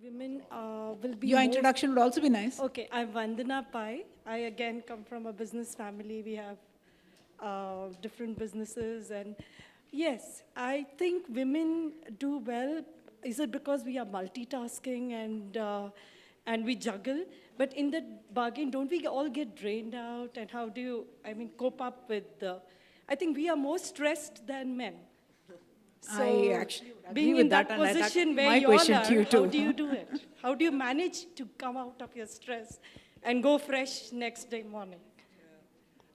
women will be Your more... introduction would also be nice. Okay, I'm Vandana Pai. I again come from a business family. We have different businesses, and yes, I think women do well. Is it because we are multitasking and we juggle? But in the bargain, don't we all get drained out? And how do you, I mean, cope up with the... I think we are more stressed than men. So I actually would agree being with in that that, and position where my you all question are, to you how too. do you do it? How do you manage to come out of your stress and go fresh next day morning?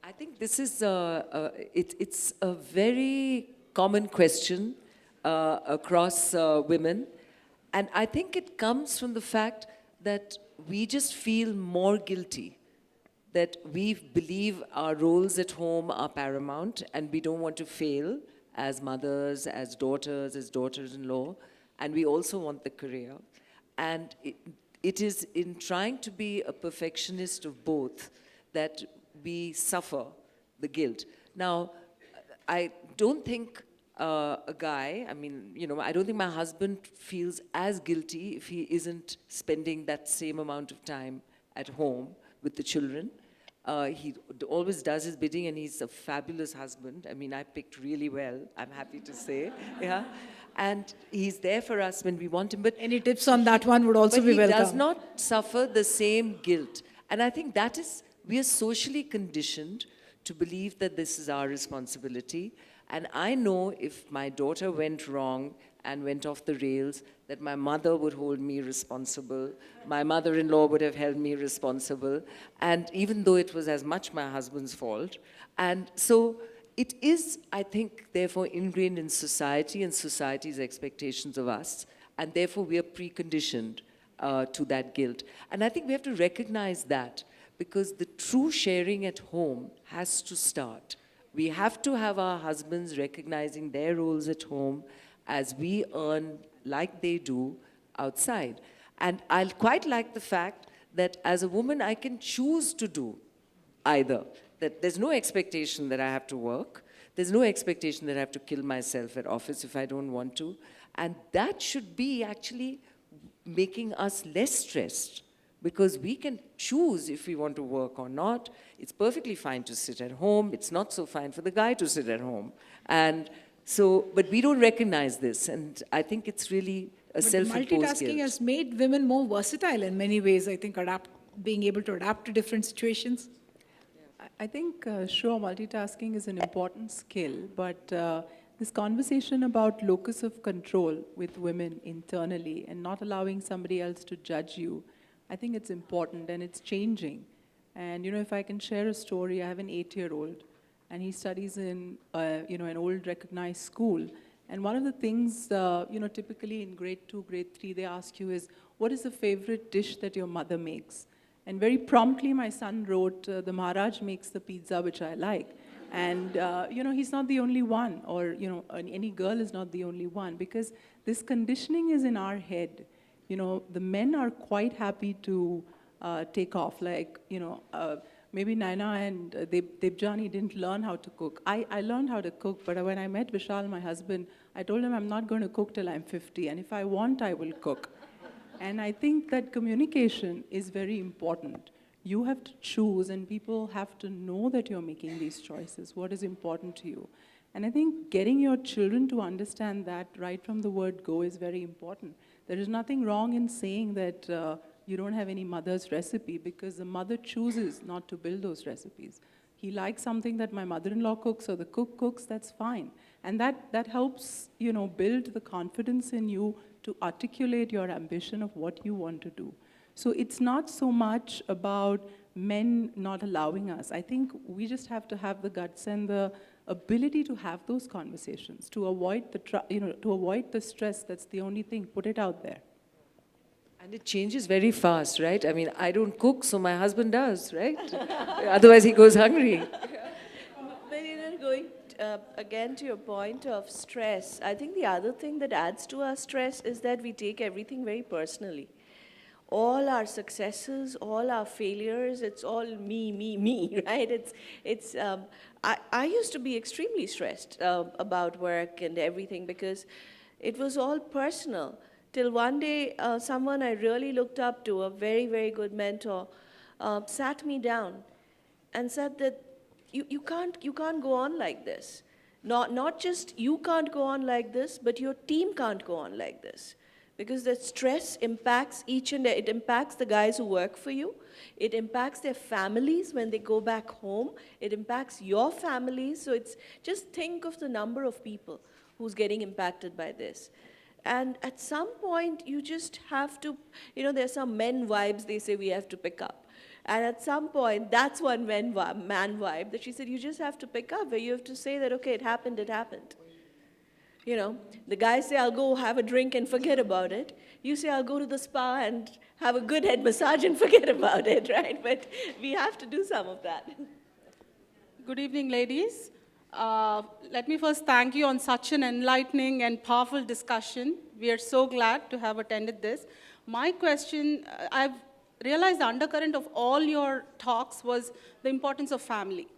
I think this is it's a very common question across women, and I think it comes from the fact that we just feel more guilty, that we believe our roles at home are paramount, and we don't want to fail as mothers, as daughters-in-law, and we also want the career. And it is in trying to be a perfectionist of both that we suffer the guilt. Now, I don't think a guy, I mean, I don't think my husband feels as guilty if he isn't spending that same amount of time at home with the children. He always does his bidding, and he's a fabulous husband. I mean, I picked really well, I'm happy to say. Yeah. And he's there for us when we want him. But any tips on that one would also be welcome. He does not suffer the same guilt. And I think that is, we are socially conditioned to believe that this is our responsibility. And I know if my daughter went wrong and went off the rails, that my mother would hold me responsible. My mother-in-law would have held me responsible. And even though it was as much my husband's fault. And so it is, I think, therefore ingrained in society and society's expectations of us. And therefore we are preconditioned to that guilt. And I think we have to recognize that, because the true sharing at home has to start. We have to have our husbands recognizing their roles at home as we earn like they do outside. And I quite like the fact that as a woman, I can choose to do either. That there's no expectation that I have to work. There's no expectation that I have to kill myself at office if I don't want to. And that should be actually making us less stressed, because we can choose if we want to work or not. It's perfectly fine to sit at home. It's not so fine for the guy to sit at home. And so, but we don't recognize this, and I think it's really a self-imposed guilt. Multitasking has made women more versatile in many ways, I think, being able to adapt to different situations. I think, sure, multitasking is an important skill, but this conversation about locus of control with women internally and not allowing somebody else to judge you, I think it's important, and it's changing. And, if I can share a story, I have an 8-year-old, and he studies in, an old recognized school. And one of the things, typically in grade 2, grade 3, they ask you is, what is the favorite dish that your mother makes? And very promptly, my son wrote, the Maharaj makes the pizza, which I like. And, he's not the only one, or, any girl is not the only one, because this conditioning is in our head. The men are quite happy to take off, like, maybe Naina and Debjani didn't learn how to cook. I learned how to cook, but when I met Vishal, my husband, I told him I'm not going to cook till I'm 50, and if I want, I will cook. And I think that communication is very important. You have to choose, and people have to know that you're making these choices, what is important to you. And I think getting your children to understand that right from the word go is very important. There is nothing wrong in saying that you don't have any mother's recipe, because the mother chooses not to build those recipes. He likes something that my mother-in-law cooks or the cook cooks, that's fine. And that helps, build the confidence in you to articulate your ambition of what you want to do. So it's not so much about men not allowing us. I think we just have to have the guts and the ability to have those conversations, to avoid the stress. That's the only thing. Put it out there. And it changes very fast, right? I mean, I don't cook, so my husband does, right? Otherwise, he goes hungry. But going again to your point of stress, I think the other thing that adds to our stress is that we take everything very personally. All our successes, all our failures, it's all me, right? I used to be extremely stressed about work and everything, because it was all personal. till one day, someone I really looked up to, a very, very good mentor, sat me down and said that you can't go on like this. Not just you can't go on like this, but your team can't go on like this. Because the stress impacts it impacts the guys who work for you. It impacts their families when they go back home. It impacts your families. So just think of the number of people who's getting impacted by this. And at some point, you just have to, there's some men vibes they say we have to pick up. And at some point, that's one man vibe that she said you just have to pick up, where you have to say that, okay, it happened, it happened. The guys say, I'll go have a drink and forget about it. You say, I'll go to the spa and have a good head massage and forget about it, right? But we have to do some of that. Good evening, ladies. Let me first thank you on such an enlightening and powerful discussion. We are so glad to have attended this. My question, I've realized the undercurrent of all your talks was the importance of family.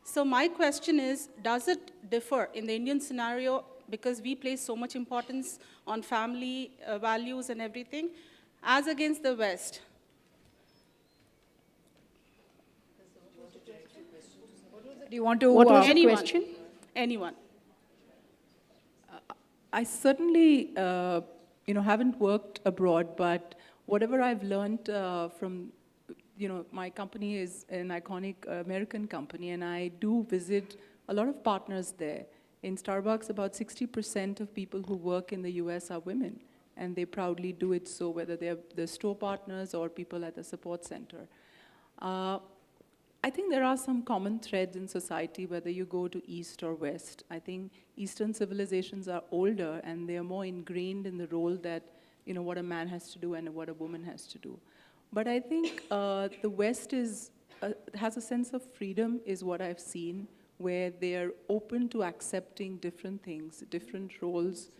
So my question is, does it differ in the Indian scenario, because we place so much importance on family values and everything, as against the West? Do you want to? What was the Anyone. question? Anyone. I certainly, haven't worked abroad, but whatever I've learned from, my company is an iconic American company, and I do visit a lot of partners there. In Starbucks, about 60% of people who work in the US are women, and they proudly do it so, whether they're the store partners or people at the support center. I think there are some common threads in society, whether you go to East or West. I think Eastern civilizations are older, and they are more ingrained in the role that, what a man has to do and what a woman has to do. But I think the West has a sense of freedom, is what I've seen, where they're open to accepting different things, different roles,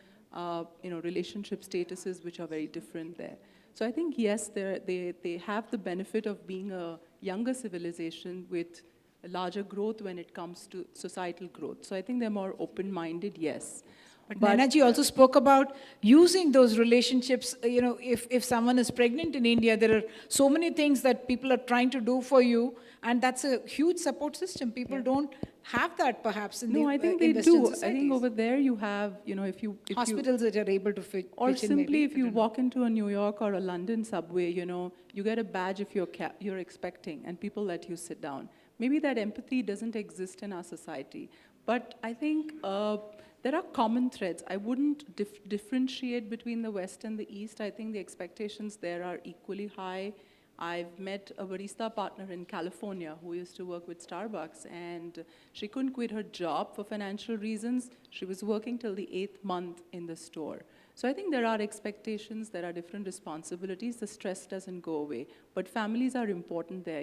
relationship statuses, which are very different there. So I think, yes, they have the benefit of being a younger civilization with a larger growth when it comes to societal growth. So I think they're more open-minded, yes. But Naina ji also spoke about using those relationships. If someone is pregnant in India, there are so many things that people are trying to do for you, and that's a huge support system. People don't have that perhaps in I think they Western do. societies. I think over there you have, if you Hospitals that are able to fit. or pitch in simply maybe. if you walk into a New York or a London subway, you get a badge if you're expecting, and people let you sit down. Maybe that empathy doesn't exist in our society, but I think there are common threads. I wouldn't differentiate between the West and the East. I think the expectations there are equally high. I've met a barista partner in California who used to work with Starbucks, and she couldn't quit her job for financial reasons. She was working till the 8th month in the store. So I think there are expectations, there are different responsibilities. The stress doesn't go away. But families are important there,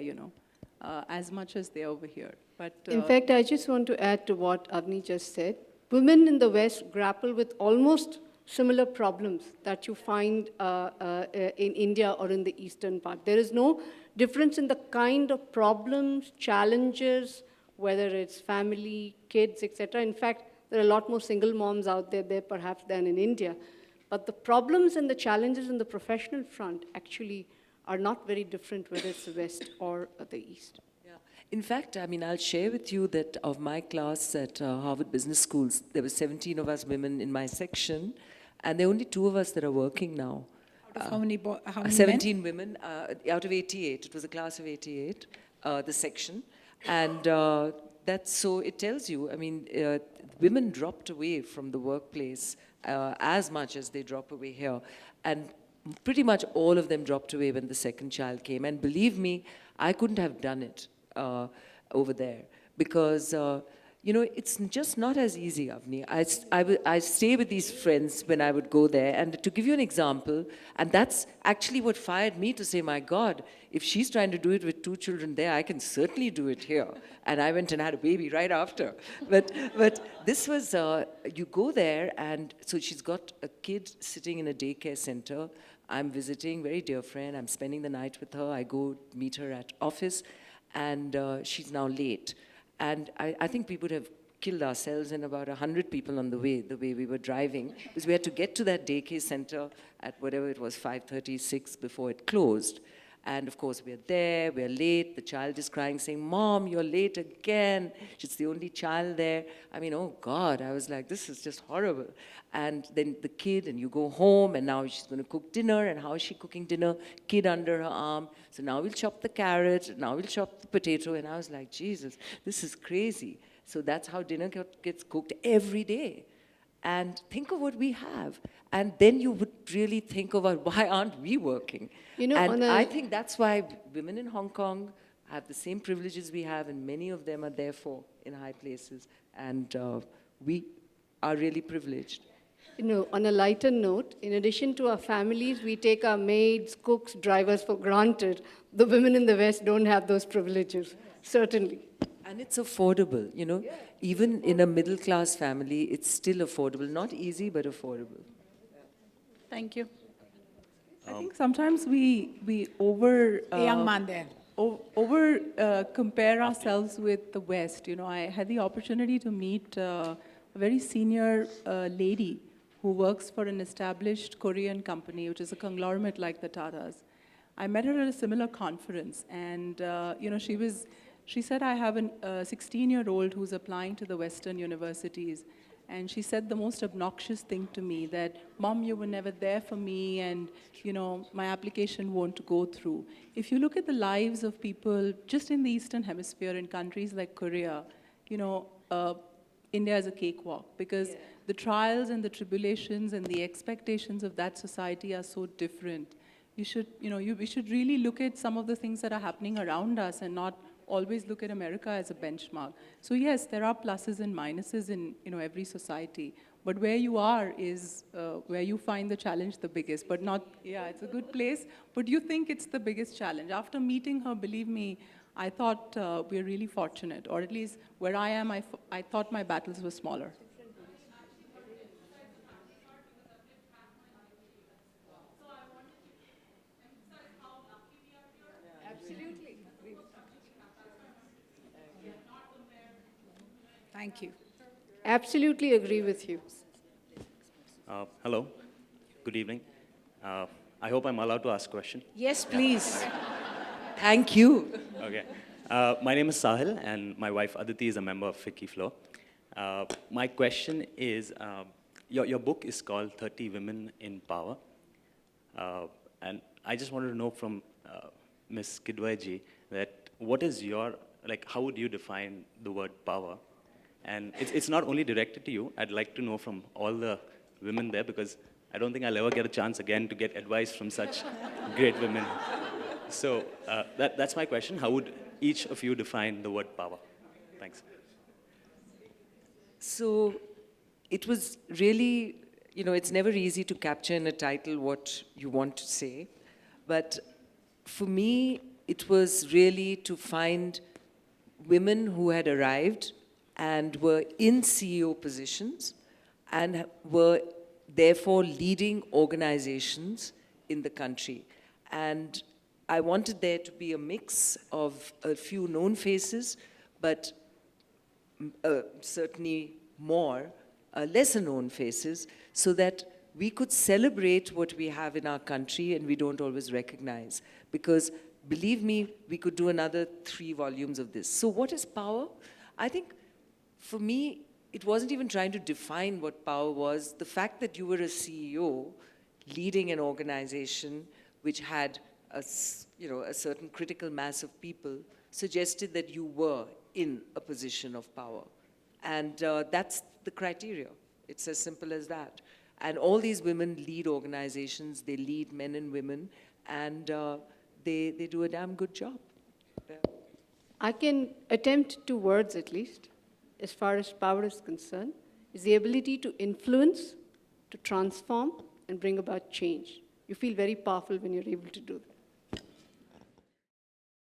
as much as they're over here. But in fact, I just want to add to what Avani just said. Women in the West grapple with almost similar problems that you find in India or in the eastern part. There is no difference in the kind of problems, challenges, whether it's family, kids, etc. In fact, there are a lot more single moms out there perhaps than in India. But the problems and the challenges in the professional front actually are not very different, whether it's the West or the East. In fact, I'll share with you that of my class at Harvard Business Schools, there were 17 of us women in my section, and there are only 2 of us that are working now. Out of how many 17 women out of 88. It was a class of 88, the section. And that's so, it tells you, women dropped away from the workplace as much as they drop away here. And pretty much all of them dropped away when the second child came. And believe me, I couldn't have done it over there because, it's just not as easy, Avani. I stay with these friends when I would go there. And to give you an example, and that's actually what fired me to say, my God, if she's trying to do it with 2 children there, I can certainly do it here. And I went and had a baby right after. But this was, you go there, and so she's got a kid sitting in a daycare center. I'm visiting, very dear friend. I'm spending the night with her. I go meet her at office. And she's now late. And I think we would have killed ourselves and about 100 people on the way we were driving, because we had to get to that daycare center at whatever it was, 5:36 before it closed. And of course, we're there, we're late, the child is crying, saying, "Mom, you're late again." She's the only child there. I mean, oh God, I was like, this is just horrible. And then the kid, and you go home, and now she's going to cook dinner, and how is she cooking dinner? Kid under her arm. So now we'll chop the carrot, now we'll chop the potato. And I was like, Jesus, this is crazy. So that's how dinner gets cooked every day. And think of what we have. And then you would really think about, why aren't we working? You know, and I think that's why women in Hong Kong have the same privileges we have, and many of them are therefore in high places. And we are really privileged. You know, on a lighter note, in addition to our families, we take our maids, cooks, drivers for granted. The women in the West don't have those privileges, certainly. And it's affordable, you know. Even in a middle-class family, it's still affordable. Not easy, but affordable. Thank you. I think sometimes we over A young man there. compare ourselves with the West. You know, I had the opportunity to meet a very senior lady who works for an established Korean company, which is a conglomerate like the Tatas. I met her at a similar conference, and you know, she said, I have a 16-year-old who's applying to the Western universities. And she said the most obnoxious thing to me, that, "Mom, you were never there for me, and you know, my application won't go through." If you look at the lives of people just in the Eastern Hemisphere, in countries like Korea, you know, India is a cakewalk, because the trials and the tribulations and the expectations of that society are so different. We should really look at some of the things that are happening around us and not always look at America as a benchmark. So yes, there are pluses and minuses in every society, but where you are is where you find the challenge the biggest. But not, it's a good place, but you think it's the biggest challenge. After meeting her, believe me, I thought we're really fortunate, or at least where I am, I thought my battles were smaller. Thank you. Absolutely agree with you. Hello, good evening. I hope I'm allowed to ask a question. Yes, please. Thank you. Okay. My name is Sahil, and my wife Aditi is a member of Ficci Flow. My question is, your book is called 30 Women in Power. And I just wanted to know from Ms. Kidwai ji that what is how would you define the word power? And it's not only directed to you. I'd like to know from all the women there, because I don't think I'll ever get a chance again to get advice from such great women. So that's my question. How would each of you define the word power? Thanks. So it was really, it's never easy to capture in a title what you want to say. But for me, it was really to find women who had arrived and were in CEO positions and were therefore leading organizations in the country. And I wanted there to be a mix of a few known faces, but certainly more lesser known faces, so that we could celebrate what we have in our country and we don't always recognize. Because believe me, we could do another 3 volumes of this. So what is power? I think for me, it wasn't even trying to define what power was. The fact that you were a CEO leading an organization which had a certain critical mass of people suggested that you were in a position of power. And that's the criteria. It's as simple as that. And all these women lead organizations, they lead men and women, and they do a damn good job. Yeah. I can attempt 2 words at least, as far as power is concerned, is the ability to influence, to transform, and bring about change. You feel very powerful when you're able to do that.